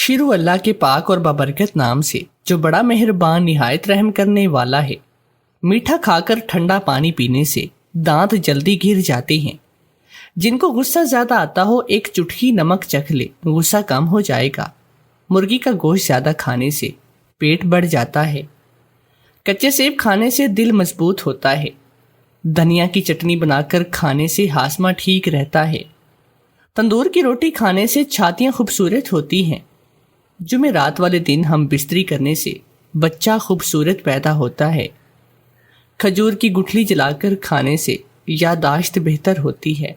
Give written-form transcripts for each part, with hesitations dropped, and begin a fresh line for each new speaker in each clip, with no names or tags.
شروع اللہ کے پاک اور بابرکت نام سے جو بڑا مہربان نہایت رحم کرنے والا ہے۔ میٹھا کھا کر ٹھنڈا پانی پینے سے دانت جلدی گر جاتے ہیں۔ جن کو غصہ زیادہ آتا ہو ایک چٹکی نمک چکھ لے، غصہ کم ہو جائے گا۔ مرغی کا گوشت زیادہ کھانے سے پیٹ بڑھ جاتا ہے۔ کچے سیب کھانے سے دل مضبوط ہوتا ہے۔ دھنیا کی چٹنی بنا کر کھانے سے ہاضمہ ٹھیک رہتا ہے۔ تندور کی روٹی کھانے سے چھاتیاں خوبصورت ہوتی ہیں۔ جمعرات والے دن ہم بستری کرنے سے بچہ خوبصورت پیدا ہوتا ہے۔ کھجور کی گٹھلی جلا کر کھانے سے یادداشت بہتر ہوتی ہے۔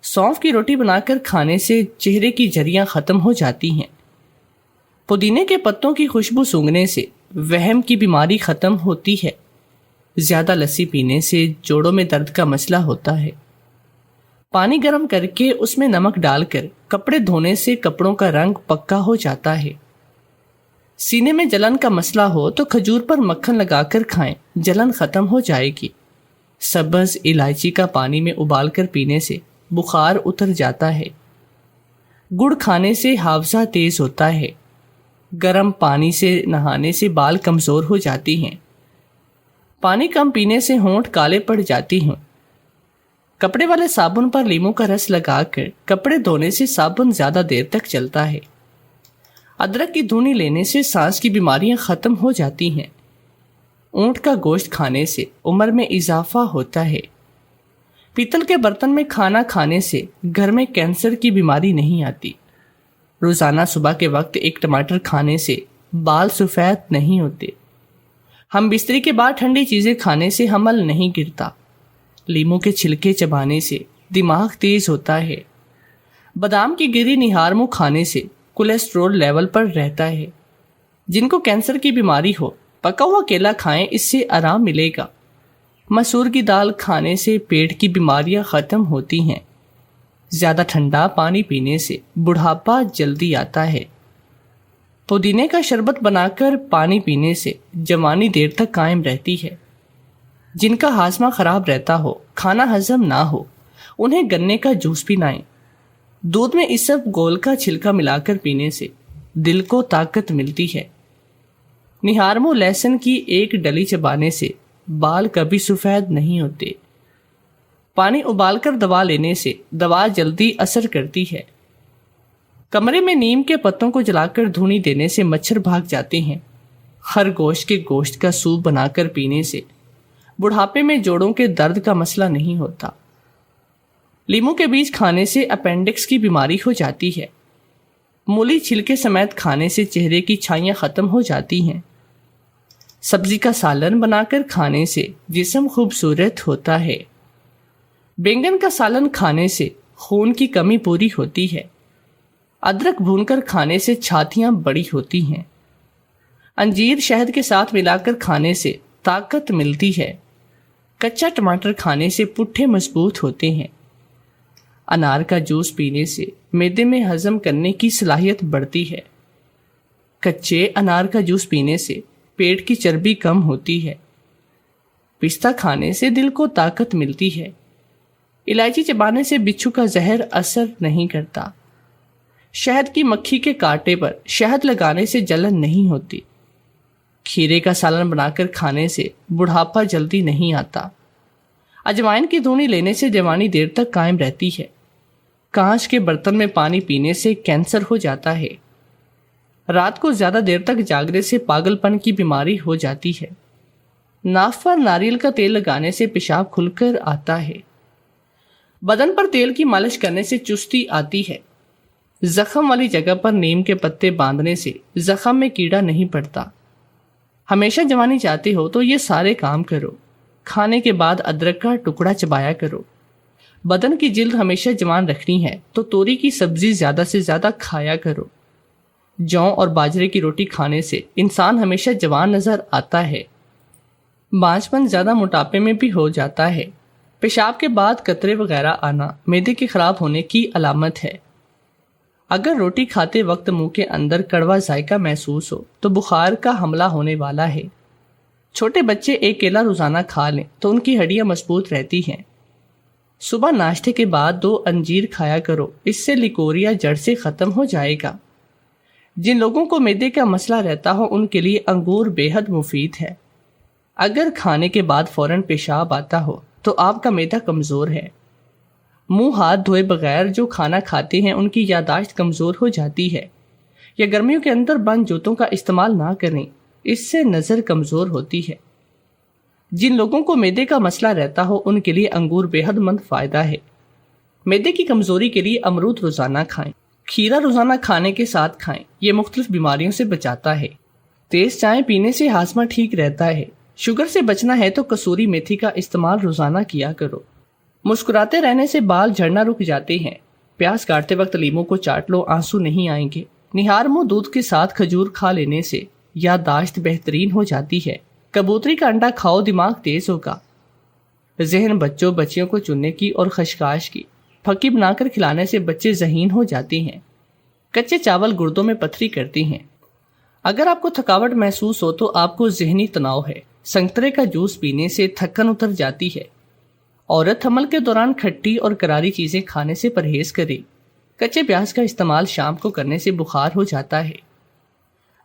سونف کی روٹی بنا کر کھانے سے چہرے کی جھریاں ختم ہو جاتی ہیں۔ پودینے کے پتوں کی خوشبو سونگھنے سے وہم کی بیماری ختم ہوتی ہے۔ زیادہ لسی پینے سے جوڑوں میں درد کا مسئلہ ہوتا ہے۔ پانی گرم کر کے اس میں نمک ڈال کر کپڑے دھونے سے کپڑوں کا رنگ پکا ہو جاتا ہے۔ سینے میں جلن کا مسئلہ ہو تو کھجور پر مکھن لگا کر کھائیں، جلن ختم ہو جائے گی۔ سبز الائچی کا پانی میں ابال کر پینے سے بخار اتر جاتا ہے۔ گڑ کھانے سے حافظہ تیز ہوتا ہے۔ گرم پانی سے نہانے سے بال کمزور ہو جاتی ہیں۔ پانی کم پینے سے ہونٹ کالے پڑ جاتی ہیں۔ کپڑے والے صابن پر لیموں کا رس لگا کر کپڑے دھونے سے صابن زیادہ دیر تک چلتا ہے۔ ادرک کی دھونی لینے سے سانس کی بیماریاں ختم ہو جاتی ہیں۔ اونٹ کا گوشت کھانے سے عمر میں اضافہ ہوتا ہے۔ پیتل کے برتن میں کھانا کھانے سے گھر میں کینسر کی بیماری نہیں آتی۔ روزانہ صبح کے وقت ایک ٹماٹر کھانے سے بال سفید نہیں ہوتے۔ ہم بستری کے بعد ٹھنڈی چیزیں کھانے سے حمل نہیں گرتا۔ لیموں کے چھلکے چبانے سے دماغ تیز ہوتا ہے۔ بادام کی گری نہار منہ کھانے سے کولیسٹرول لیول پر رہتا ہے۔ جن کو کینسر کی بیماری ہو پکا ہوا کیلا کھائیں، اس سے آرام ملے گا۔ مسور کی دال کھانے سے پیٹ کی بیماریاں ختم ہوتی ہیں۔ زیادہ ٹھنڈا پانی پینے سے بڑھاپا جلدی آتا ہے۔ پودینے کا شربت بنا کر پانی پینے سے جوانی دیر تک قائم رہتی ہے۔ جن کا ہاضمہ خراب رہتا ہو، کھانا ہضم نہ ہو، انہیں گنے کا جوس پلائیں۔ دودھ میں اسب گول کا چھلکا ملا کر پینے سے دل کو طاقت ملتی ہے۔ نہارمو لہسن کی ایک ڈلی چبانے سے بال کبھی سفید نہیں ہوتے۔ پانی ابال کر دوا لینے سے دوا جلدی اثر کرتی ہے۔ کمرے میں نیم کے پتوں کو جلا کر دھونی دینے سے مچھر بھاگ جاتے ہیں۔ خرگوش کے گوشت کا سوپ بنا کر پینے سے بڑھاپے میں جوڑوں کے درد کا مسئلہ نہیں ہوتا۔ لیموں کے بیج کھانے سے اپینڈکس کی بیماری ہو جاتی ہے۔ مولی چھلکے سمیت کھانے سے چہرے کی چھائیاں ختم ہو جاتی ہیں۔ سبزی کا سالن بنا کر کھانے سے جسم خوبصورت ہوتا ہے۔ بینگن کا سالن کھانے سے خون کی کمی پوری ہوتی ہے۔ ادرک بھون کر کھانے سے چھاتیاں بڑی ہوتی ہیں۔ انجیر شہد کے ساتھ ملا کر کھانے سے طاقت ملتی ہے۔ کچا ٹماٹر کھانے سے پٹھے مضبوط ہوتے ہیں۔ انار کا جوس پینے سے معدے میں ہضم کرنے کی صلاحیت بڑھتی ہے۔ کچے انار کا جوس پینے سے پیٹ کی چربی کم ہوتی ہے۔ پستہ کھانے سے دل کو طاقت ملتی ہے۔ الائچی چبانے سے بچھو کا زہر اثر نہیں کرتا۔ شہد کی مکھی کے کانٹے پر شہد لگانے سے جلن نہیں ہوتی۔ کھیرے کا سالن بنا کر کھانے سے بڑھاپا جلدی نہیں آتا۔ اجوائن کی دھونی لینے سے جوانی دیر تک قائم رہتی ہے۔ کانچ کے برتن میں پانی پینے سے کینسر ہو جاتا ہے۔ رات کو زیادہ دیر تک جاگنے سے پاگل پن کی بیماری ہو جاتی ہے۔ ناف پر ناریل کا تیل لگانے سے پیشاب کھل کر آتا ہے۔ بدن پر تیل کی مالش کرنے سے چستی آتی ہے۔ زخم والی جگہ پر نیم کے پتے باندھنے سے زخم میں کیڑا نہیں پڑتا۔ ہمیشہ جوانی چاہتے ہو تو یہ سارے کام کرو۔ کھانے کے بعد ادرک کا ٹکڑا چبایا کرو۔ بدن کی جلد ہمیشہ جوان رکھنی ہے تو توری کی سبزی زیادہ سے زیادہ کھایا کرو۔ جوں اور باجرے کی روٹی کھانے سے انسان ہمیشہ جوان نظر آتا ہے۔ بانجپن زیادہ موٹاپے میں بھی ہو جاتا ہے۔ پیشاب کے بعد قطرے وغیرہ آنا معدے کے خراب ہونے کی علامت ہے۔ اگر روٹی کھاتے وقت منہ کے اندر کڑوا ذائقہ محسوس ہو تو بخار کا حملہ ہونے والا ہے۔ چھوٹے بچے ایک کیلا روزانہ کھا لیں تو ان کی ہڈیاں مضبوط رہتی ہیں۔ صبح ناشتے کے بعد 2 انجیر کھایا کرو، اس سے لیکوریا جڑ سے ختم ہو جائے گا۔ جن لوگوں کو معدے کا مسئلہ رہتا ہو ان کے لیے انگور بے حد مفید ہے۔ اگر کھانے کے بعد فوراً پیشاب آتا ہو تو آپ کا معدہ کمزور ہے۔ منہ ہاتھ دھوئے بغیر جو کھانا کھاتے ہیں ان کی یادداشت کمزور ہو جاتی ہے۔ یا گرمیوں کے اندر بند جوتوں کا استعمال نہ کریں، اس سے نظر کمزور ہوتی ہے۔ جن لوگوں کو معدے کا مسئلہ رہتا ہو ان کے لیے انگور بے حد مند فائدہ ہے۔ معدے کی کمزوری کے لیے امرود روزانہ کھائیں، کھیرا روزانہ کھانے کے ساتھ کھائیں، یہ مختلف بیماریوں سے بچاتا ہے۔ تیز چائے پینے سے ہاضمہ ٹھیک رہتا ہے۔ شوگر سے بچنا ہے تو کسوری میتھی کا استعمال روزانہ کیا کرو۔ مسکراتے رہنے سے بال جھڑنا رک جاتے ہیں۔ پیاز کاٹتے وقت لیموں کو چاٹ لو، آنسو نہیں آئیں گے۔ نہار منہ دودھ کے ساتھ کھجور کھا لینے سے یادداشت بہترین ہو جاتی ہے۔ کبوتری کا انڈا کھاؤ، دماغ تیز ہوگا۔ ذہن بچوں بچیوں کو چننے کی اور خشخاش کی پھکی بنا کر کھلانے سے بچے ذہین ہو جاتے ہیں۔ کچے چاول گردوں میں پتھری کرتے ہیں۔ اگر آپ کو تھکاوٹ محسوس ہو تو آپ کو ذہنی تناؤ ہے۔ سنترے کا جوس پینے سے تھکن اتر جاتی ہے۔ عورت حمل کے دوران کھٹی اور کراری چیزیں کھانے سے پرہیز کرے۔ کچے پیاز کا استعمال شام کو کرنے سے بخار ہو جاتا ہے۔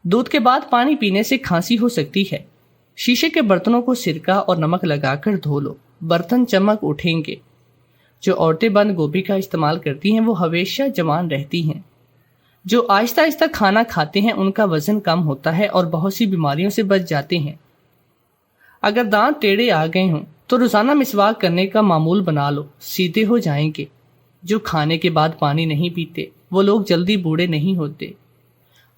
دودھ کے بعد پانی پینے سے کھانسی ہو سکتی ہے۔ شیشے کے برتنوں کو سرکہ اور نمک لگا کر دھو لو، برتن چمک اٹھیں گے۔ جو عورتیں بند گوبھی کا استعمال کرتی ہیں وہ ہمیشہ جوان رہتی ہیں۔ جو آہستہ آہستہ کھانا کھاتے ہیں ان کا وزن کم ہوتا ہے اور بہت سی بیماریوں سے بچ جاتے ہیں۔ اگر دانت ٹیڑھے آ گئے ہوں تو روزانہ مسواک کرنے کا معمول بنا لو، سیدھے ہو جائیں گے۔ جو کھانے کے بعد پانی نہیں پیتے وہ لوگ جلدی بوڑھے نہیں ہوتے۔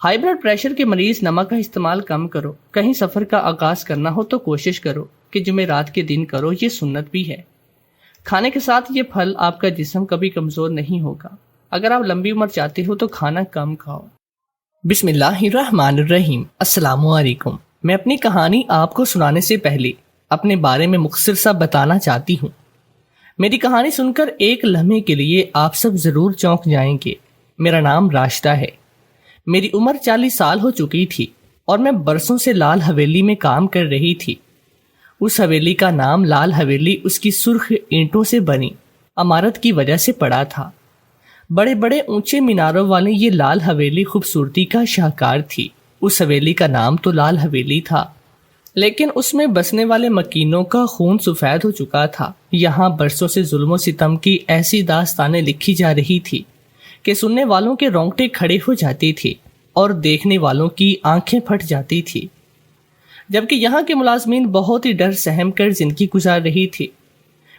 ہائی بلڈ پریشر کے مریض نمک کا استعمال کم کرو۔ کہیں سفر کا آغاز کرنا ہو تو کوشش کرو کہ جمعرات کے دن کرو، یہ سنت بھی ہے۔ کھانے کے ساتھ یہ پھل آپ کا جسم کبھی کمزور نہیں ہوگا۔ اگر آپ لمبی عمر چاہتے ہو تو کھانا کم کھاؤ۔ بسم اللہ الرحمن الرحیم۔ السلام علیکم۔ میں اپنی کہانی آپ کو سنانے سے پہلے اپنے بارے میں مختصر سا بتانا چاہتی ہوں۔ میری کہانی سن کر ایک لمحے کے لیے آپ سب ضرور چونک جائیں گے۔ میرا نام راشدہ ہے۔ میری عمر 40 سال ہو چکی تھی اور میں برسوں سے لال حویلی میں کام کر رہی تھی۔ اس حویلی کا نام لال حویلی اس کی سرخ اینٹوں سے بنی عمارت کی وجہ سے پڑا تھا۔ بڑے بڑے اونچے میناروں والی یہ لال حویلی خوبصورتی کا شاہکار تھی۔ اس حویلی کا نام تو لال حویلی تھا، لیکن اس میں بسنے والے مکینوں کا خون سفید ہو چکا تھا۔ یہاں برسوں سے ظلم و ستم کی ایسی داستانیں لکھی جا رہی تھی کہ سننے والوں کے رونگٹے کھڑے ہو جاتے تھے اور دیکھنے والوں کی آنکھیں پھٹ جاتی تھی۔ جبکہ یہاں کے ملازمین بہت ہی ڈر سہم کر زندگی گزار رہی تھی۔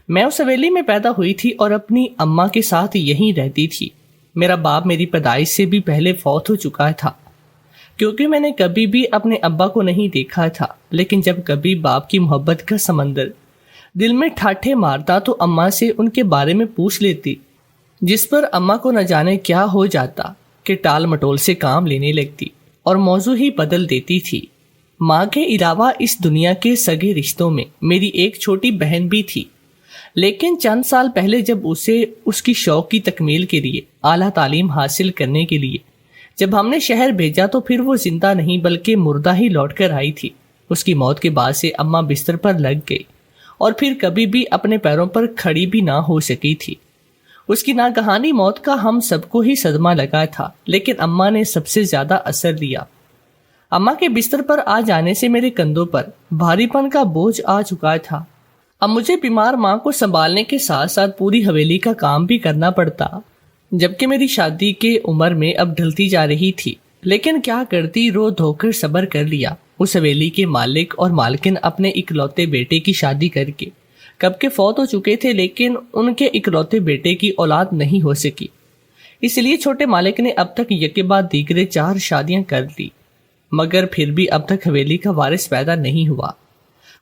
میں اس حویلی میں پیدا ہوئی تھی اور اپنی اماں کے ساتھ یہیں رہتی تھی۔ میرا باپ میری پیدائش سے بھی پہلے فوت ہو چکا تھا، کیونکہ میں نے کبھی بھی اپنے ابا کو نہیں دیکھا تھا۔ لیکن جب کبھی باپ کی محبت کا سمندر دل میں ٹھاٹھے مارتا تو اماں سے ان کے بارے میں پوچھ لیتی، جس پر اماں کو نہ جانے کیا ہو جاتا کہ ٹال مٹول سے کام لینے لگتی اور موضوع ہی بدل دیتی تھی۔ ماں کے علاوہ اس دنیا کے سگے رشتوں میں میری ایک چھوٹی بہن بھی تھی، لیکن چند سال پہلے جب اسے اس کی شوق کی تکمیل کے لیے اعلیٰ تعلیم حاصل کرنے کے لیے جب ہم نے شہر بھیجا تو پھر وہ زندہ نہیں بلکہ مردہ ہی لوٹ کر آئی تھی۔ اس کی موت کے بعد سے اماں بستر پر لگ گئی اور پھر کبھی بھی اپنے پیروں پر کھڑی بھی نہ ہو سکی تھی۔ اس کی ناگہانی موت کا ہم سب کو ہی صدمہ لگا تھا، لیکن اماں نے سب سے زیادہ اثر لیا۔ اماں کے بستر پر آ جانے سے میرے کندھوں پر بھاری پن کا بوجھ آ چکا تھا۔ اب مجھے بیمار ماں کو سنبھالنے کے ساتھ ساتھ پوری حویلی کا کام بھی کرنا پڑتا، جبکہ میری شادی کے عمر میں اب ڈھلتی جا رہی تھی۔ لیکن کیا کرتی، رو دھو کر صبر کر لیا۔ اس حویلی کے مالک اور مالکن اپنے اکلوتے بیٹے کی شادی کر کے کب کے فوت ہو چکے تھے، لیکن ان کے اکلوتے بیٹے کی اولاد نہیں ہو سکی۔ اس لیے چھوٹے مالک نے اب تک یکے بعد دیگرے 4 شادیاں کر لی، مگر پھر بھی اب تک حویلی کا وارث پیدا نہیں ہوا۔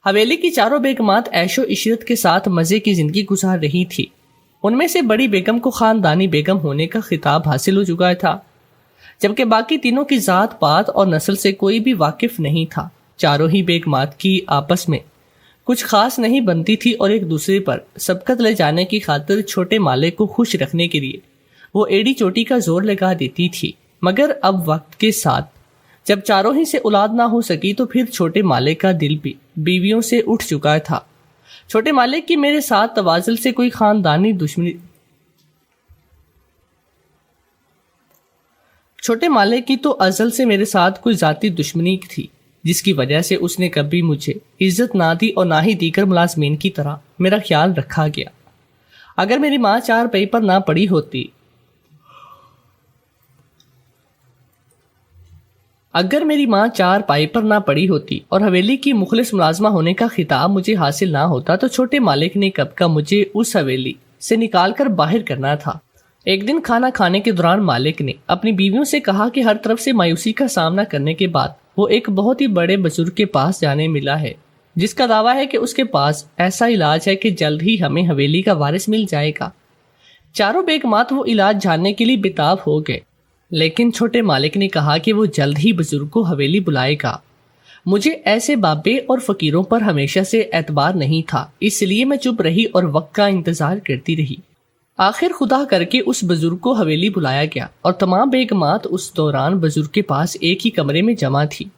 حویلی کی چاروں بیگمات عیش و عشرت کے ساتھ مزے کی زندگی گزار رہی تھی۔ ان میں سے بڑی بیگم کو خاندانی بیگم ہونے کا خطاب حاصل ہو چکا تھا، جبکہ باقی تینوں کی ذات پات اور نسل سے کوئی بھی واقف نہیں تھا۔ چاروں ہی بیگمات کی آپس میں کچھ خاص نہیں بنتی تھی اور ایک دوسرے پر سبقت لے جانے کی خاطر چھوٹے مالک کو خوش رکھنے کے لیے وہ ایڑی چوٹی کا زور لگا دیتی تھی۔ مگر اب وقت کے ساتھ جب چاروں ہی سے اولاد نہ ہو سکی تو پھر چھوٹے مالک کا دل بھی بیویوں سے اٹھ چکا تھا۔ چھوٹے مالک کی میرے ساتھ توازل سے کوئی خاندانی دشمنی چھوٹے مالک کی تو ازل سے میرے ساتھ کوئی ذاتی دشمنی تھی، جس کی وجہ سے اس نے کبھی مجھے عزت نہ دی اور نہ ہی دیگر ملازمین کی طرح میرا خیال رکھا گیا۔ اگر میری ماں 4 پائی پر نہ پڑی ہوتی اور حویلی کی مخلص ملازمہ ہونے کا خطاب مجھے حاصل نہ ہوتا تو چھوٹے مالک نے کب کا مجھے اس حویلی سے نکال کر باہر کرنا تھا۔ ایک دن کھانا کھانے کے دوران مالک نے اپنی بیویوں سے کہا کہ ہر طرف سے مایوسی کا سامنا کرنے کے بعد وہ ایک بہت ہی بڑے بزرگ کے پاس جانے ملا ہے، جس کا دعویٰ ہے کہ اس کے پاس ایسا علاج ہے کہ جلد ہی ہمیں حویلی کا وارث مل جائے گا۔ چاروں بیگمات وہ علاج جاننے کے لیے بےتاب ہو گئے، لیکن چھوٹے مالک نے کہا کہ وہ جلد ہی بزرگ کو حویلی بلائے گا۔ مجھے ایسے بابے اور فقیروں پر ہمیشہ سے اعتبار نہیں تھا، اس لیے میں چپ رہی اور وقت کا انتظار کرتی رہی۔ آخر خدا کر کے اس بزرگ کو حویلی بلایا گیا اور تمام بیگمات اس دوران بزرگ کے پاس ایک ہی کمرے میں جمع تھی۔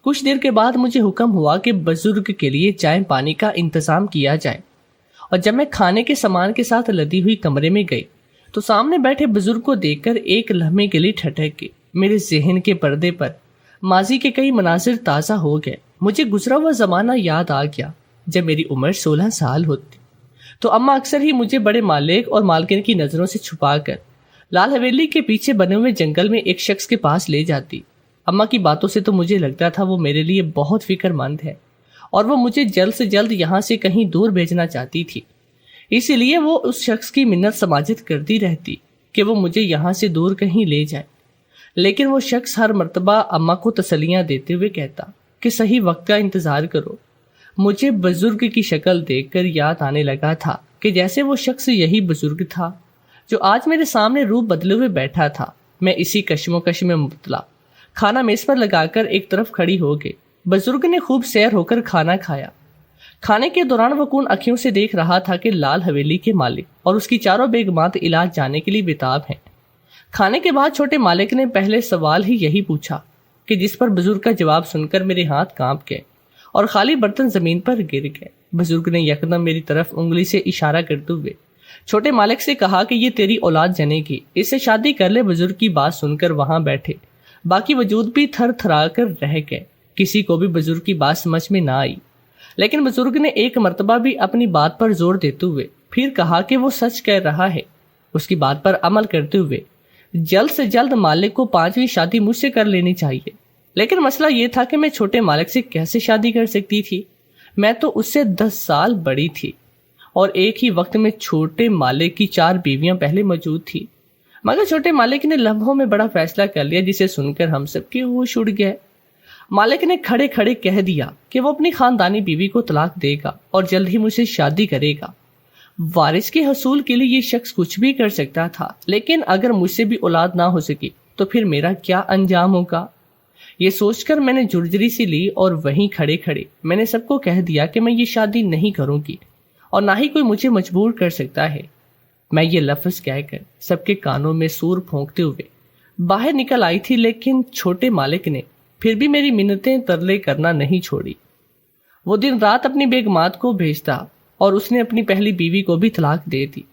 کچھ دیر کے بعد مجھے حکم ہوا کہ بزرگ کے لیے چائے پانی کا انتظام کیا جائے، اور جب میں کھانے کے سامان کے ساتھ لدی ہوئی کمرے میں گئی تو سامنے بیٹھے بزرگ کو دیکھ کر ایک لمحے کے لیے ٹھٹک گئی۔ میرے ذہن کے پردے پر ماضی کے کئی مناظر تازہ ہو گئے۔ مجھے گزرا ہوا زمانہ یاد آ گیا جب میری عمر 16 سال ہوتی تو اماں اکثر ہی مجھے بڑے مالک اور مالکن کی نظروں سے چھپا کر لال حویلی کے پیچھے بنے ہوئے جنگل میں ایک شخص کے پاس لے جاتی۔ اماں کی باتوں سے تو مجھے لگتا تھا وہ میرے لیے بہت فکر مند ہے اور وہ مجھے جلد سے جلد یہاں سے کہیں دور بھیجنا چاہتی تھی، اسی لیے وہ اس شخص کی منت سماجت کرتی رہتی کہ وہ مجھے یہاں سے دور کہیں لے جائے۔ لیکن وہ شخص ہر مرتبہ اماں کو تسلیاں دیتے ہوئے کہتا کہ صحیح وقت کا انتظار کرو۔ مجھے بزرگ کی شکل دیکھ کر یاد آنے لگا تھا کہ جیسے وہ شخص یہی بزرگ تھا جو آج میرے سامنے روپ بدلے ہوئے بیٹھا تھا۔ میں اسی کشمکش میں مبتلا کھانا میز پر لگا کر ایک طرف کھڑی ہو گئی۔ بزرگ نے خوب سیر ہو کر کھانا کھایا۔ کھانے کے دوران وہ کون اکھیوں سے دیکھ رہا تھا کہ لال حویلی کے مالک اور اس کی چاروں بیگمات علاج جانے کے لیے بےتاب ہیں۔ کھانے کے بعد چھوٹے مالک نے پہلے سوال ہی یہی پوچھا کہ جس پر بزرگ کا جواب سن کر میرے ہاتھ کانپ گئے اور خالی برتن زمین پر گر گئے۔ بزرگ نے یکدم میری طرف انگلی سے اشارہ کرتے ہوئے چھوٹے مالک سے کہا کہ یہ تیری اولاد جنے گی، اس سے شادی کر لے۔ بزرگ کی بات سن کر وہاں بیٹھے باقی وجود بھی تھر تھرا کر رہ گئے۔ کسی کو بھی بزرگ کی بات سمجھ میں نہ آئی، لیکن بزرگ نے ایک مرتبہ بھی اپنی بات پر زور دیتے ہوئے پھر کہا کہ وہ سچ کہہ رہا ہے۔ اس کی بات پر عمل کرتے ہوئے جلد سے جلد مالک کو 5ویں شادی مجھ سے کر لینی چاہیے۔ لیکن مسئلہ یہ تھا کہ میں چھوٹے مالک سے کیسے شادی کر سکتی تھی؟ میں تو اس سے 10 سال بڑی تھی اور ایک ہی وقت میں چھوٹے مالک کی 4 بیویاں پہلے موجود تھی۔ مگر چھوٹے مالک نے لمحوں میں بڑا فیصلہ کر لیا جسے سن کر ہم سب کے ہوش اڑ گئے۔ مالک نے کھڑے کھڑے کہہ دیا کہ وہ اپنی خاندانی بیوی کو طلاق دے گا اور جلد ہی مجھ سے شادی کرے گا۔ وارث کے حصول کے لیے یہ شخص کچھ بھی کر سکتا تھا، لیکن اگر مجھ سے بھی اولاد نہ ہو سکی تو پھر میرا کیا انجام ہوگا؟ یہ سوچ کر میں نے جھرجھری سی لی اور وہیں کھڑے کھڑے میں نے سب کو کہہ دیا کہ میں یہ شادی نہیں کروں گی اور نہ ہی کوئی مجھے مجبور کر سکتا ہے۔ میں یہ لفظ کہہ کر سب کے کانوں میں سور پھونکتے ہوئے باہر نکل آئی تھی، لیکن چھوٹے مالک نے پھر بھی میری منتیں ترلے کرنا نہیں چھوڑی۔ وہ دن رات اپنی بیگمات کو بھیجتا اور اس نے اپنی پہلی بیوی کو بھی طلاق دے دی۔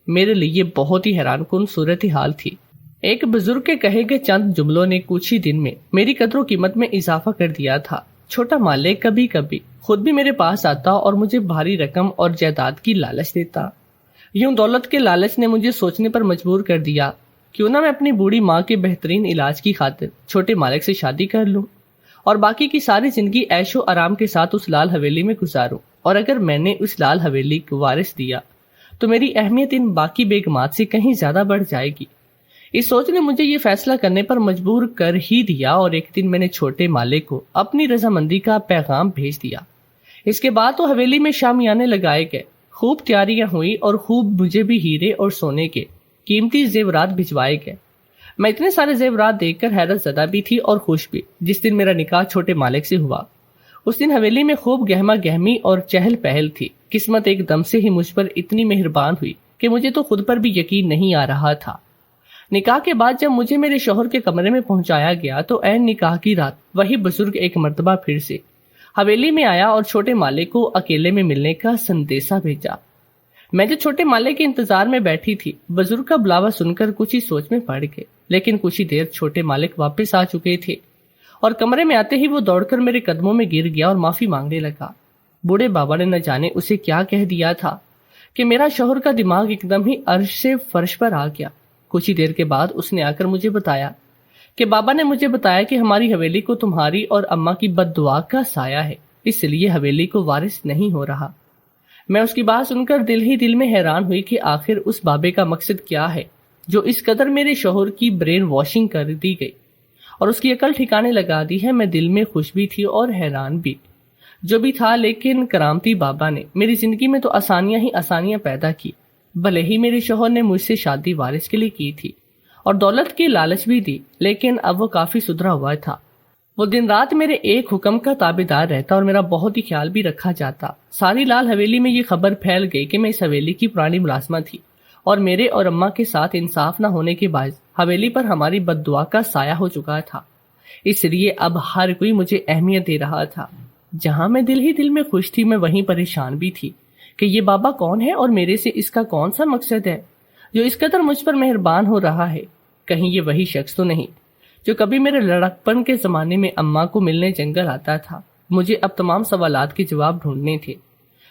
میرے لیے بہت ہی حیران کن صورتحال تھی۔ ایک بزرگ کے کہے گئے چند جملوں نے کچھ ہی دن میں میری قدر و قیمت میں اضافہ کر دیا تھا۔ چھوٹا مالک کبھی کبھی خود بھی میرے پاس آتا اور مجھے بھاری رقم اور جائیداد کی لالچ دیتا۔ یوں دولت کے لالچ نے مجھے سوچنے پر مجبور کر دیا کیوں نہ میں اپنی بوڑھی ماں کے بہترین علاج کی خاطر چھوٹے مالک سے شادی کر لوں اور باقی کی ساری زندگی عیش و آرام کے ساتھ اس لال حویلی میں گزاروں۔ اور اگر میں نے اس لال حویلی کو وارث دیا تو میری اہمیت ان باقی بیگمات سے کہیں زیادہ بڑھ جائے گی۔ اس سوچ نے مجھے یہ فیصلہ کرنے پر مجبور کر ہی دیا اور ایک دن میں نے چھوٹے مالک کو اپنی رضامندی کا پیغام بھیج دیا۔ اس کے بعد تو حویلی میں شامیانے لگائے گئے، خوب تیاریاں ہوئی اور خوب مجھے بھی ہیرے اور سونے کے قیمتی زیورات بھجوائے گئے۔ میں اتنے سارے زیورات دیکھ کر حیرت زدہ بھی تھی اور خوش بھی۔ جس دن میرا نکاح چھوٹے مالک سے ہوا اس دن حویلی میں خوب گہما گہمی اور چہل پہل تھی۔ قسمت ایک دم سے ہی مجھ پر اتنی مہربان ہوئی کہ مجھے تو خود پر بھی یقین نہیں آ رہا تھا۔ نکاح کے بعد جب مجھے میرے شوہر کے کمرے میں پہنچایا گیا تو عین نکاح کی رات وہی بزرگ ایک مرتبہ پھر سے حویلی میں آیا اور چھوٹے مالک کو اکیلے میں ملنے کا سندیسہ بھیجا۔ میں جو چھوٹے مالک کے انتظار میں بیٹھی تھی، بزرگ کا بلاوا سن کر کچھ ہی سوچ میں پڑ گئے۔ لیکن کچھ ہی دیر چھوٹے مالک واپس آ چکے تھے اور کمرے میں آتے ہی وہ دوڑ کر میرے قدموں میں گر گیا اور معافی مانگنے لگا۔ بوڑھے بابا نے نہ جانے اسے کیا کہہ دیا تھا کہ میرا شوہر کا دماغ ایک دم ہی عرش سے فرش پر آ گیا۔ کچھ ہی دیر کے بعد اس نے آ کر مجھے بتایا کہ بابا نے مجھے بتایا کہ ہماری حویلی کو تمہاری اور اماں کی بد دعا کا سایہ ہے، اس لیے حویلی کو وارث نہیں ہو رہا۔ میں اس کی بات سن کر دل ہی دل میں حیران ہوئی کہ آخر اس بابے کا مقصد کیا ہے جو اس قدر میرے شوہر کی برین واشنگ کر دی گئی اور اس کی عقل ٹھکانے لگا دی ہے۔ میں دل میں خوش بھی تھی اور حیران بھی، جو بھی تھا، لیکن کرامتی بابا نے میری زندگی میں تو آسانیاں ہی آسانیاں پیدا کی۔ بھلے ہی میرے شوہر نے مجھ سے شادی وارث کے لیے کی تھی اور دولت کی لالچ بھی دی، لیکن اب وہ کافی سدھرا ہوا تھا۔ وہ دن رات میرے ایک حکم کا تابعدار رہتا اور میرا بہت ہی خیال بھی رکھا جاتا۔ ساری لال حویلی میں یہ خبر پھیل گئی کہ میں اس حویلی کی پرانی ملازمہ تھی اور میرے اور اماں کے ساتھ انصاف نہ ہونے کے باعث حویلی پر ہماری بد دعا کا سایہ ہو چکا تھا۔ اس لیے اب ہر کوئی مجھے اہمیت دے رہا تھا۔ جہاں میں دل ہی دل میں خوش تھی، میں وہیں پریشان بھی تھی کہ یہ بابا کون ہے اور میرے سے اس کا کون سا مقصد ہے جو اس قدر مجھ پر مہربان ہو رہا ہے۔ کہیں یہ وہی شخص تو نہیں جو کبھی میرے لڑکپن کے زمانے میں اماں کو ملنے جنگل آتا تھا۔ مجھے اب تمام سوالات کے جواب ڈھونڈنے تھے۔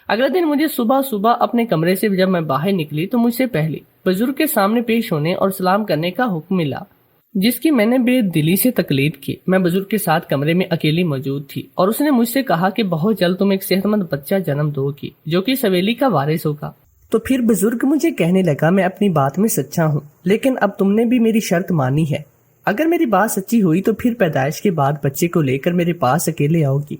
اگلے دن مجھے صبح صبح اپنے کمرے سے جب میں باہر نکلی تو مجھ سے پہلے بزرگ کے سامنے پیش ہونے اور سلام کرنے کا حکم ملا، جس کی میں نے بے دلی سے تقلید کی۔ میں بزرگ کے ساتھ کمرے میں اکیلی موجود تھی اور اس نے مجھ سے کہا کہ بہت جلد تم ایک صحت مند بچہ جنم دو گی جو کہ اس حویلی کا وارث ہوگا۔ تو پھر بزرگ مجھے کہنے لگا، میں اپنی بات میں سچا ہوں، لیکن اب تم نے بھی میری شرط مانی ہے۔ اگر میری بات سچی ہوئی تو پھر پیدائش کے بعد بچے کو لے کر میرے پاس اکیلے آؤ گی۔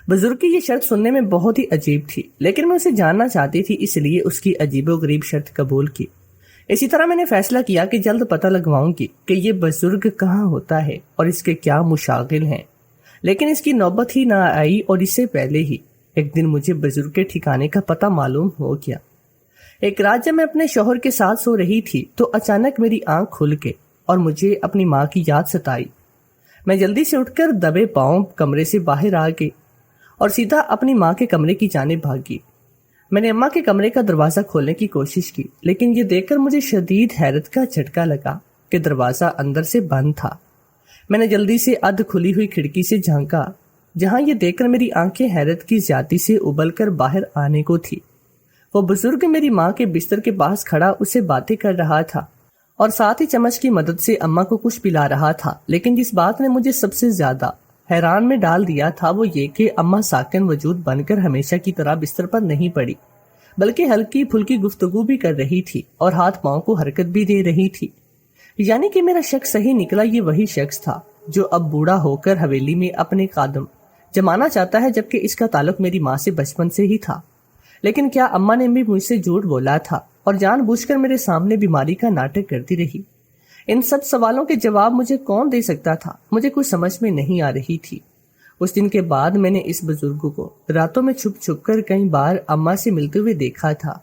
بزرگ کی یہ شرط سننے میں بہت ہی عجیب تھی، لیکن میں اسے جاننا چاہتی تھی، اس لیے اس کی عجیب و غریب شرط قبول کی۔ اسی طرح میں نے فیصلہ کیا کہ جلد پتہ لگواؤں گی کہ یہ بزرگ کہاں ہوتا ہے اور اس کے کیا مشاغل ہیں، لیکن اس کی نوبت ہی نہ آئی اور اس سے پہلے ہی ایک دن مجھے بزرگ کے ٹھکانے کا پتہ معلوم ہو گیا۔ ایک رات جب میں اپنے شوہر کے ساتھ سو رہی تھی تو اچانک میری آنکھ کھل کے اور مجھے اپنی ماں کی یاد ستائی۔ میں جلدی سے اٹھ کر دبے پاؤں کمرے سے باہر آ گئی اور سیدھا اپنی ماں کے کمرے کی جانب بھاگی۔ میں نے اماں کے کمرے کا دروازہ کھولنے کی کوشش کی، لیکن یہ دیکھ کر مجھے شدید حیرت کا جھٹکا لگا کہ دروازہ اندر سے بند تھا۔ میں نے جلدی سے ادھ کھلی ہوئی کھڑکی سے جھانکا، جہاں یہ دیکھ کر میری آنکھیں حیرت کی زیادتی سے ابل کر باہر آنے کو تھی۔ وہ بزرگ میری ماں کے بستر کے پاس کھڑا اسے باتیں کر رہا تھا اور ساتھ ہی چمچ کی مدد سے اماں کو کچھ پلا رہا تھا، لیکن جس بات نے مجھے سب سے زیادہ حیران میں ڈال دیا تھا وہ یہ کہ اماں ساکن وجود بن کر ہمیشہ کی طرح بستر پر نہیں پڑی، بلکہ ہلکی پھلکی گفتگو بھی کر رہی تھی اور ہاتھ پاؤں کو حرکت بھی دے رہی تھی۔ یعنی کہ میرا شک صحیح نکلا، یہ وہی شخص تھا جو اب بوڑھا ہو کر حویلی میں اپنے قدم جمانا چاہتا ہے، جبکہ اس کا تعلق میری ماں سے بچپن سے ہی تھا۔ لیکن کیا اماں نے بھی مجھ سے جھوٹ بولا تھا اور جان بوجھ کر میرے سامنے بیماری کا ناٹک کرتی رہی؟ ان سب سوالوں کے جواب مجھے کون دے سکتا تھا؟ مجھے کچھ سمجھ میں نہیں آ رہی تھی۔ اس دن کے بعد میں نے اس بزرگ کو راتوں میں چھپ چھپ کر کئی بار اماں سے ملتے ہوئے دیکھا تھا،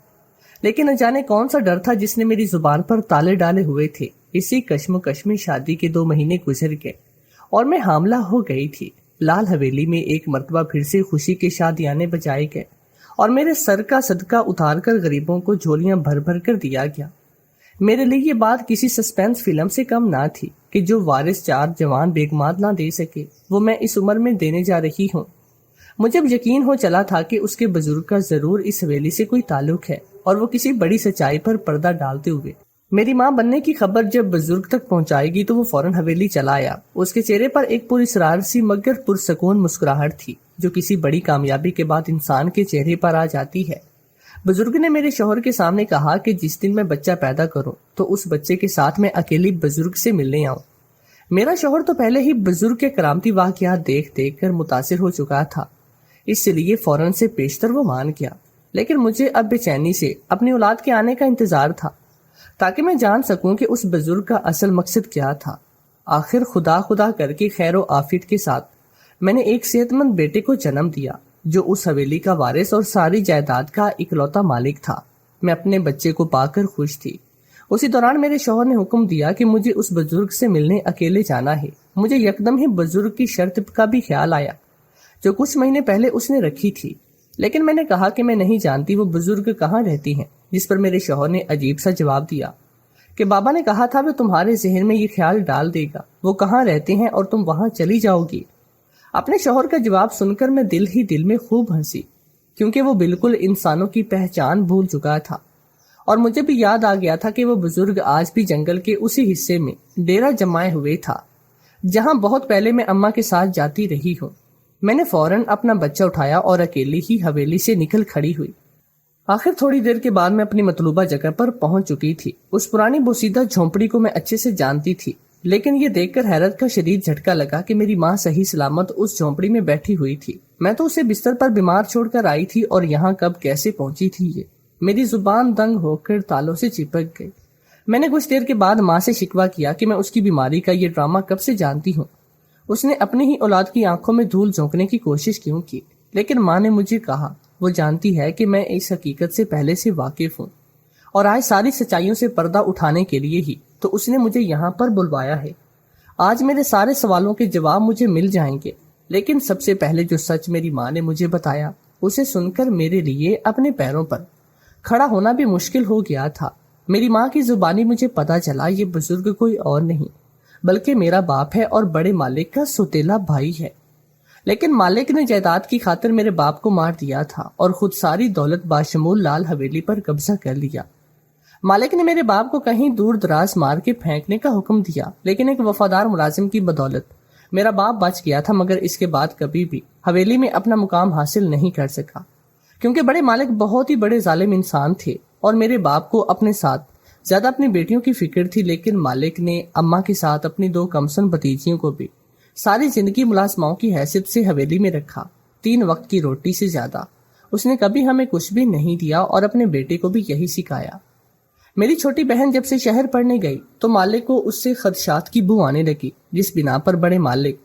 لیکن نہ جانے کون سا ڈر تھا جس نے میری زبان پر تالے ڈالے ہوئے تھے۔ اسی کشم و کش میں شادی کے 2 مہینے گزر گئے اور میں حاملہ ہو گئی تھی۔ لال حویلی میں ایک مرتبہ پھر سے خوشی کے شادیانے بجائے گئے اور میرے سر کا صدقہ اتار کر غریبوں کو جھولیاں بھر بھر کر دیا گیا۔ میرے لیے یہ بات کسی سسپینس فلم سے کم نہ تھی کہ جو وارث 4 جوان بیگمات نہ دے سکے وہ میں اس عمر میں دینے جا رہی ہوں۔ مجھے اب یقین ہو چلا تھا کہ اس کے بزرگ کا ضرور اس حویلی سے کوئی تعلق ہے اور وہ کسی بڑی سچائی پر پردہ ڈالتے ہوئے میری ماں بننے کی خبر جب بزرگ تک پہنچائے گی تو وہ فوراً حویلی چلا آیا۔ اس کے چہرے پر ایک پراسرار سی مگر پرسکون مسکراہٹ تھی جو کسی بڑی کامیابی کے بعد انسان کے چہرے پر آ جاتی ہے۔ بزرگ نے میرے شوہر کے سامنے کہا کہ جس دن میں بچہ پیدا کروں تو اس بچے کے ساتھ میں اکیلی بزرگ سے ملنے آؤں۔ میرا شوہر تو پہلے ہی بزرگ کے کرامتی واقعات دیکھ دیکھ کر متاثر ہو چکا تھا، اس لیے فوراً سے پیشتر وہ مان گیا، لیکن مجھے اب بے چینی سے اپنی اولاد کے آنے کا انتظار تھا تاکہ میں جان سکوں کہ اس بزرگ کا اصل مقصد کیا تھا۔ آخر خدا خدا کر کے خیر و عافیت کے ساتھ میں نے ایک صحت مند بیٹے کو جنم دیا جو اس حویلی کا وارث اور ساری جائیداد کا اکلوتا مالک تھا۔ میں اپنے بچے کو پا کر خوش تھی۔ اسی دوران میرے شوہر نے حکم دیا کہ مجھے اس بزرگ سے ملنے اکیلے جانا ہے۔ مجھے یکدم ہی بزرگ کی شرط کا بھی خیال آیا جو کچھ مہینے پہلے اس نے رکھی تھی، لیکن میں نے کہا کہ میں نہیں جانتی وہ بزرگ کہاں رہتی ہیں، جس پر میرے شوہر نے عجیب سا جواب دیا کہ بابا نے کہا تھا وہ تمہارے ذہن میں یہ خیال ڈال دے گا وہ کہاں رہتے ہیں اور تم وہاں چلی جاؤ گی۔ اپنے شوہر کا جواب سن کر میں دل ہی دل میں خوب ہنسی، کیونکہ وہ بالکل انسانوں کی پہچان بھول چکا تھا، اور مجھے بھی یاد آ گیا تھا کہ وہ بزرگ آج بھی جنگل کے اسی حصے میں ڈیرا جمائے ہوئے تھا جہاں بہت پہلے میں اماں کے ساتھ جاتی رہی ہوں۔ میں نے فوراً اپنا بچہ اٹھایا اور اکیلی ہی حویلی سے نکل کھڑی ہوئی۔ آخر تھوڑی دیر کے بعد میں اپنی مطلوبہ جگہ پر پہنچ چکی تھی۔ اس پرانی بوسیدہ جھونپڑی کو میں اچھے سے جانتی تھی، لیکن یہ دیکھ کر حیرت کا شدید جھٹکا لگا کہ میری ماں صحیح سلامت اس جھونپڑی میں بیٹھی ہوئی تھی۔ میں تو اسے بستر پر بیمار چھوڑ کر آئی تھی اور یہاں کب کیسے پہنچی تھی یہ؟ میری زبان دنگ ہو کر تالوں سے چپک گئی۔ میں نے کچھ دیر کے بعد ماں سے شکوہ کیا کہ میں اس کی بیماری کا یہ ڈرامہ کب سے جانتی ہوں۔ اس نے اپنی ہی اولاد کی آنکھوں میں دھول جھونکنے کی کوشش کیوں کی، لیکن ماں نے مجھے کہا وہ جانتی ہے کہ میں اس حقیقت سے پہلے سے واقف ہوں اور آج ساری سچائیوں سے پردہ اٹھانے کے لیے ہی تو اس نے مجھے یہاں پر بلوایا ہے۔ آج میرے سارے سوالوں کے جواب مجھے مل جائیں گے، لیکن سب سے پہلے جو سچ میری ماں نے مجھے بتایا اسے سن کر میرے لیے اپنے پیروں پر کھڑا ہونا بھی مشکل ہو گیا تھا۔ میری ماں کی زبانی مجھے پتا چلا یہ بزرگ کوئی اور نہیں بلکہ میرا باپ ہے اور بڑے مالک کا سوتیلا بھائی ہے، لیکن مالک نے جائیداد کی خاطر میرے باپ کو مار دیا تھا اور خود ساری دولت باشمول لال حویلی پر قبضہ کر لیا۔ مالک نے میرے باپ کو کہیں دور دراز مار کے پھینکنے کا حکم دیا، لیکن ایک وفادار ملازم کی بدولت میرا باپ بچ گیا تھا، مگر اس کے بعد کبھی بھی حویلی میں اپنا مقام حاصل نہیں کر سکا، کیونکہ بڑے مالک بہت ہی بڑے ظالم انسان تھے اور میرے باپ کو اپنے ساتھ زیادہ اپنی بیٹیوں کی فکر تھی، لیکن مالک نے اماں کے ساتھ اپنی 2 کمسن بھتیجیوں کو بھی ساری زندگی ملازماؤں کی حیثیت سے حویلی میں رکھا۔ 3 وقت کی روٹی سے زیادہ اس نے کبھی ہمیں کچھ بھی نہیں دیا اور اپنے بیٹے کو بھی یہی سکھایا۔ میری چھوٹی بہن جب سے شہر پڑھنے گئی تو مالک کو اس سے خدشات کی بو آنے لگی، جس بنا پر بڑے مالک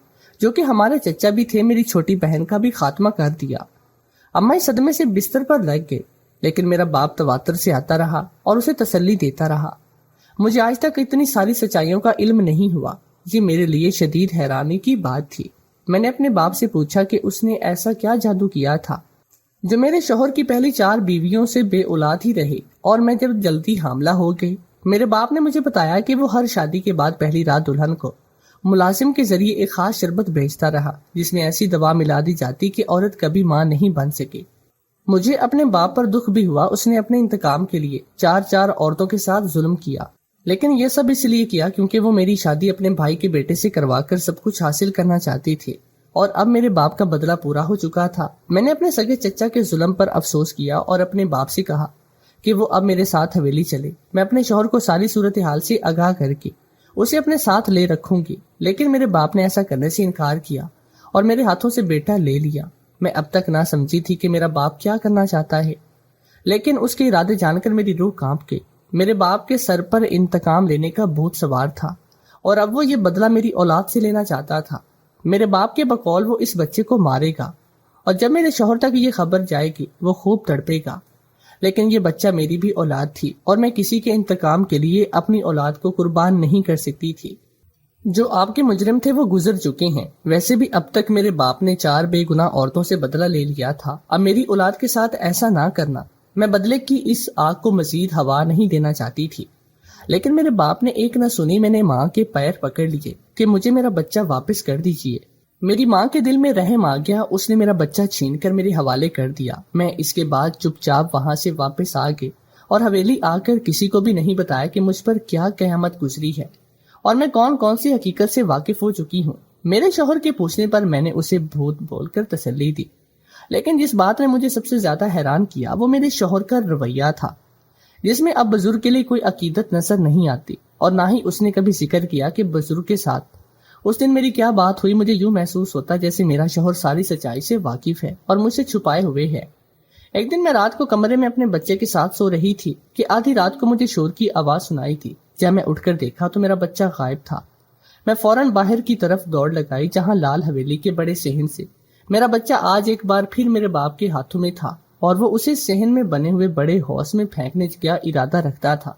جو کہ ہمارے چچا بھی تھے میری چھوٹی بہن کا بھی خاتمہ کر دیا۔ اماں اس صدمے سے بستر پر لگ گئے، لیکن میرا باپ تواتر سے آتا رہا اور اسے تسلی دیتا رہا۔ مجھے آج تک اتنی ساری سچائیوں کا علم نہیں ہوا، یہ میرے لیے شدید حیرانی کی بات تھی۔ میں نے اپنے باپ سے پوچھا کہ اس نے ایسا کیا جادو کیا تھا جو میرے شوہر کی پہلی 4 بیویوں سے بے اولاد ہی رہے اور میں جب جلدی حاملہ ہو گئی۔ میرے باپ نے مجھے بتایا کہ وہ ہر شادی کے بعد پہلی رات دلہن کو ملازم کے ذریعے ایک خاص شربت بھیجتا رہا جس میں ایسی دوا ملا دی جاتی کہ عورت کبھی ماں نہیں بن سکے۔ مجھے اپنے باپ پر دکھ بھی ہوا، اس نے اپنے انتقام کے لیے 4 عورتوں کے ساتھ ظلم کیا، لیکن یہ سب اس لیے کیا کیونکہ وہ میری شادی اپنے بھائی کے بیٹے سے کروا کر سب کچھ حاصل کرنا چاہتی تھی، اور اب میرے باپ کا بدلہ پورا ہو چکا تھا۔ میں نے اپنے سگے چچا کے ظلم پر افسوس کیا اور اپنے باپ سے کہا کہ وہ اب میرے ساتھ حویلی چلے۔ میں اپنے شوہر کو ساری صورتحال سے آگاہ کر کے اسے اپنے ساتھ لے رکھوں گی، لیکن میرے باپ نے ایسا کرنے سے انکار کیا اور میرے ہاتھوں سے بیٹا لے لیا۔ میں اب تک نہ سمجھی تھی کہ میرا باپ کیا کرنا چاہتا ہے، لیکن اس کے ارادے جان کر میری روح کانپ گئی۔ میرے باپ کے سر پر انتقام لینے کا بھوت سوار تھا اور اب وہ یہ بدلہ میری اولاد سے لینا چاہتا تھا۔ میرے باپ کے بقول وہ اس بچے کو مارے گا، اور جب میرے شوہر تک یہ خبر جائے گی وہ خوب تڑپے گا، لیکن یہ بچہ میری بھی اولاد تھی اور میں کسی کے انتقام کے لیے اپنی اولاد کو قربان نہیں کر سکتی تھی۔ جو آپ کے مجرم تھے وہ گزر چکے ہیں، ویسے بھی اب تک میرے باپ نے 4 بے گناہ عورتوں سے بدلہ لے لیا تھا، اب میری اولاد کے ساتھ ایسا نہ کرنا۔ میں بدلے کی اس آگ کو مزید ہوا نہیں دینا چاہتی تھی، لیکن میرے باپ نے ایک نہ سنی۔ میں نے ماں کے پیر پکڑ لیے کہ مجھے میرا بچہ واپس کر دیجیے۔ میری ماں کے دل میں رحم آ گیا، اس نے میرا بچہ چھین کر میرے حوالے کر دیا۔ میں اس کے بعد چپ چاپ وہاں سے واپس آ گئی اور حویلی آ کر کسی کو بھی نہیں بتایا کہ مجھ پر کیا قیامت گزری ہے اور میں کون سی حقیقت سے واقف ہو چکی ہوں۔ میرے شوہر کے پوچھنے پر میں نے اسے بھوت بول کر تسلی دی، لیکن جس بات نے مجھے سب سے زیادہ حیران کیا وہ میرے شوہر کا رویہ تھا، جس میں اب بزرگ کے لیے کوئی عقیدت نظر نہیں آتی، اور نہ ہی اس نے کبھی ذکر کیا کہ بزرگ کے ساتھ اس دن میری کیا بات ہوئی۔ مجھے یوں محسوس ہوتا جیسے میرا شوہر ساری سچائی سے واقف ہے اور مجھ سے چھپائے ہوئے ہے۔ ایک دن میں رات کو کمرے میں اپنے بچے کے ساتھ سو رہی تھی کہ آدھی رات کو مجھے شور کی آواز سنائی تھی۔ جب میں اٹھ کر دیکھا تو میرا بچہ غائب تھا۔ میں فوراً باہر کی طرف دوڑ لگائی جہاں لال حویلی کے بڑے صحن سے میرا بچہ آج ایک بار پھر میرے باپ کے ہاتھوں میں تھا، اور وہ اسے صحن میں بنے ہوئے بڑے حوض میں پھینکنے کا ارادہ رکھتا تھا۔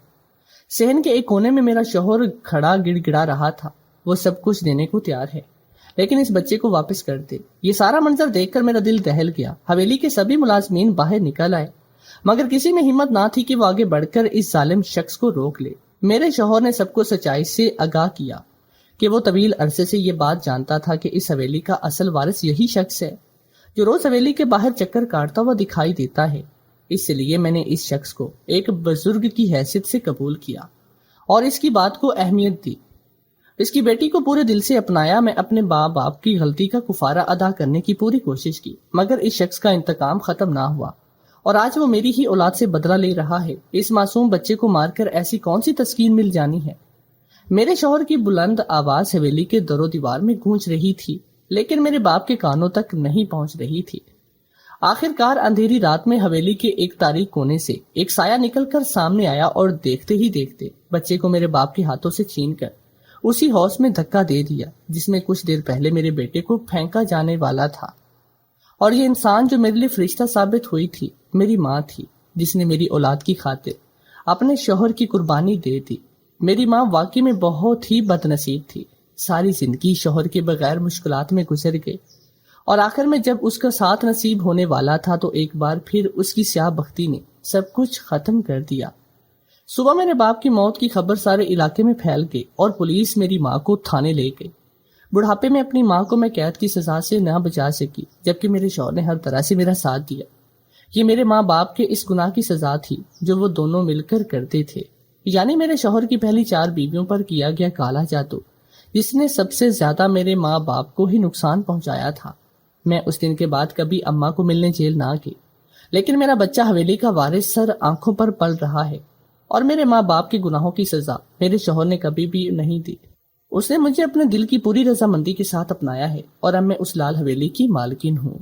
صحن کے ایک کونے میں میرا شوہر کھڑا گڑ گڑا رہا تھا، وہ سب کچھ دینے کو تیار ہے لیکن اس بچے کو واپس کر دے۔ یہ سارا منظر دیکھ کر میرا دل دہل گیا۔ حویلی کے سبھی ملازمین باہر نکل آئے، مگر کسی میں ہمت نہ تھی کہ وہ آگے بڑھ کر اس ظالم شخص کو روک لے۔ میرے شوہر نے سب کو سچائی سے آگاہ کیا کہ وہ طویل عرصے سے یہ بات جانتا تھا کہ اس حویلی کا اصل وارث یہی شخص ہے جو روز حویلی کے باہر چکر کاٹتا ہوا دکھائی دیتا ہے۔ اس لیے میں نے اس شخص کو ایک بزرگ کی حیثیت سے قبول کیا اور اس کی بات کو اہمیت دی۔ اس کی بیٹی کو پورے دل سے اپنایا۔ میں اپنے ماں باپ کی غلطی کا کفارہ ادا کرنے کی پوری کوشش کی، مگر اس شخص کا انتقام ختم نہ ہوا اور آج وہ میری ہی اولاد سے بدلہ لے رہا ہے۔ اس معصوم بچے کو مار کر ایسی کون سی تسکین مل جانی ہے؟ میرے شوہر کی بلند آواز حویلی کے در و دیوار میں گونج رہی تھی، لیکن میرے باپ کے کانوں تک نہیں پہنچ رہی تھی۔ آخر کار اندھیری رات میں حویلی کے ایک تاریک کونے سے ایک سایہ نکل کر سامنے آیا اور دیکھتے ہی دیکھتے بچے کو میرے باپ کے ہاتھوں سے چھین کر اسی ہوش میں دھکا دے دیا جس میں کچھ دیر پہلے میرے بیٹے کو پھینکا جانے والا تھا۔ اور یہ انسان جو میرے لیے فرشتہ ثابت ہوئی تھی میری ماں تھی، جس نے میری اولاد کی خاطر اپنے شوہر کی قربانی دے دی۔ میری ماں واقعی میں بہت ہی بد نصیب تھی۔ ساری زندگی شوہر کے بغیر مشکلات میں گزر گئی اور آخر میں جب اس کا ساتھ نصیب ہونے والا تھا تو ایک بار پھر اس کی سیاہ بختی نے سب کچھ ختم کر دیا۔ صبح میرے باپ کی موت کی خبر سارے علاقے میں پھیل گئی اور پولیس میری ماں کو تھانے لے گئی۔ بڑھاپے میں اپنی ماں کو میں قید کی سزا سے نہ بچا سکی، جبکہ میرے شوہر نے ہر طرح سے میرا ساتھ دیا۔ یہ میرے ماں باپ کے اس گناہ کی سزا تھی جو وہ دونوں مل کر کرتے تھے، یعنی میرے شوہر کی پہلی 4 بیویوں پر کیا گیا کالا جادو، جس نے سب سے زیادہ میرے ماں باپ کو ہی نقصان پہنچایا تھا۔ میں اس دن کے بعد کبھی اماں کو ملنے جیل نہ گئی، لیکن میرا بچہ حویلی کا وارث سر آنکھوں پر پل رہا ہے اور میرے ماں باپ کے گناہوں کی سزا میرے شوہر نے کبھی بھی نہیں دی۔ اس نے مجھے اپنے دل کی پوری رضامندی کے ساتھ اپنایا ہے اور اب میں اس لال حویلی کی مالکن ہوں۔